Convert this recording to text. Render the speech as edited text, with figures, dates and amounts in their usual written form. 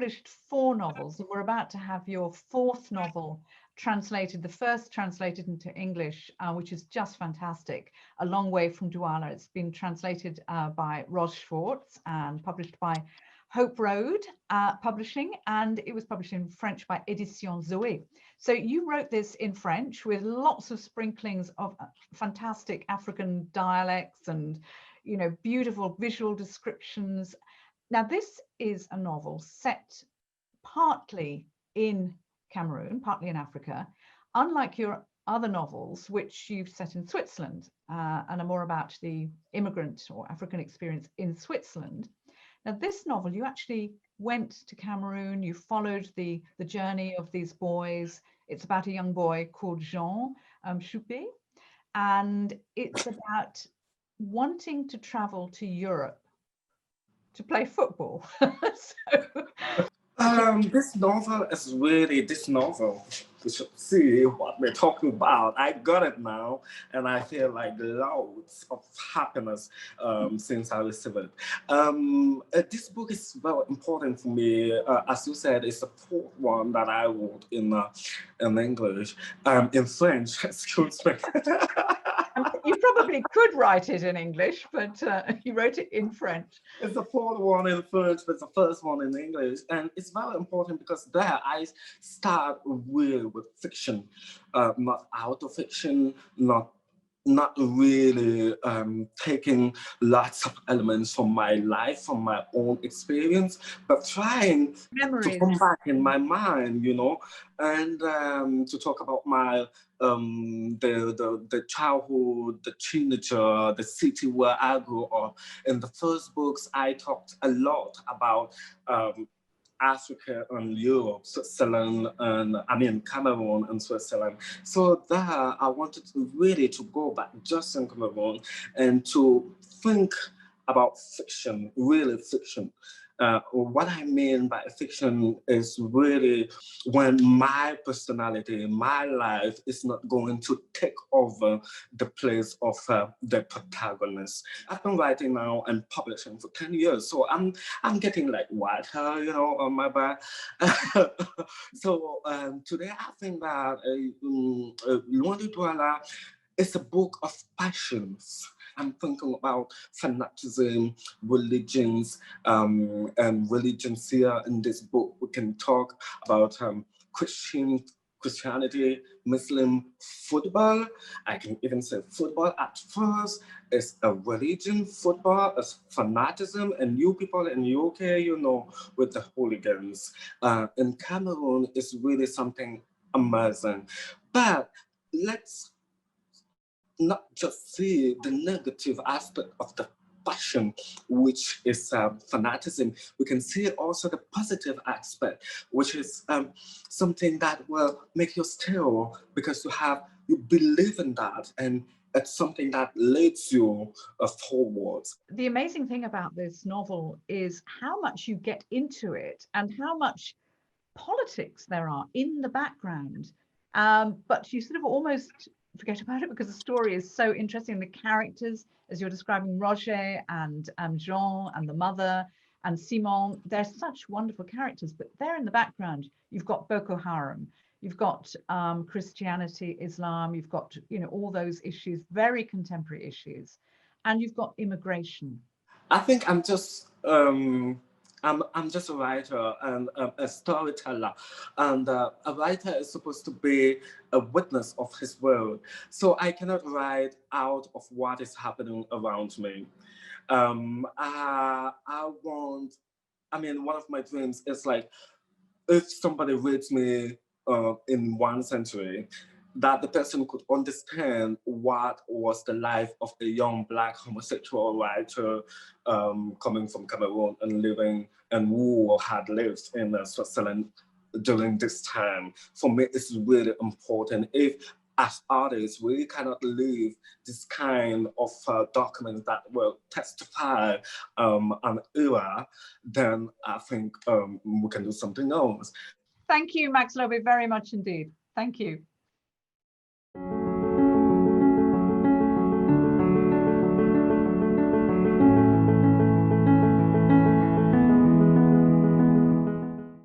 published 4 novels, and we're about to have your 4th novel translated, the first translated into English, which is just fantastic. A Long Way from Douala. It's been translated by Ros Schwartz and published by Hope Road Publishing, and it was published in French by Édition Zoé. So you wrote this in French with lots of sprinklings of fantastic African dialects and, you know, beautiful visual descriptions. Now, this is a novel set partly in Cameroon, partly in Africa, unlike your other novels, which you've set in Switzerland and are more about the immigrant or African experience in Switzerland. Now, this novel, you actually went to Cameroon, you followed the journey of these boys. It's about a young boy called Jean Choupé, and it's about wanting to travel to Europe to play football. This novel is really this novel. You should see what we're talking about. I got it now, and I feel like loads of happiness since I received it. This book is very important for me. As you said, it's the 4th one that I wrote in English, in French. Excuse me. You probably could write it in English, but you wrote it in French. It's the 4th one in French, but it's the 1st one in English. And it's very important because there I start really with fiction, not auto fiction, not really taking lots of elements from my life, from my own experience, but trying to come back in my mind, you know, and to talk about my the childhood, the teenager, the city where I grew up. In the first books, I talked a lot about Africa and Europe, Switzerland, and I mean Cameroon and Switzerland. So there, I wanted really to go back just in Cameroon and to think about fiction, really fiction. What I mean by fiction is really when my personality, my life is not going to take over the place of the protagonist. I've been writing now and publishing for 10 years, so I'm getting like white hair, you know, on my back. So today I think that Loin de Douala is a book of passions. I'm thinking about fanaticism, religions, and religions here in this book. We can talk about Christianity, Muslim, football. I can even say football at first is a religion, football is fanaticism, and you people in the UK, you know, with the hooligans. In Cameroon, it's really something amazing. But let's not just see the negative aspect of the passion, which is fanaticism. We can see also the positive aspect, which is something that will make you still because you believe in that, and it's something that leads you forward. The amazing thing about this novel is how much you get into it and how much politics there are in the background, but you sort of almost forget about it because the story is so interesting. The characters, as you're describing, Roger and Jean and the mother and Simon, they're such wonderful characters, but they're in the background. You've got Boko Haram, you've got Christianity, Islam, you've got, you know, all those issues, very contemporary issues, and you've got immigration. I think I'm just a writer and a storyteller, and a writer is supposed to be a witness of his world. So I cannot write out of what is happening around me. One of my dreams is like, if somebody reads me in 1 century, that the person could understand what was the life of a young Black homosexual writer coming from Cameroon and living, and who had lived in Switzerland during this time. For me, it's really important. If as artists, we cannot leave this kind of documents that will testify an era, then I think we can do something else. Thank you, Max Lobe, very much indeed. Thank you.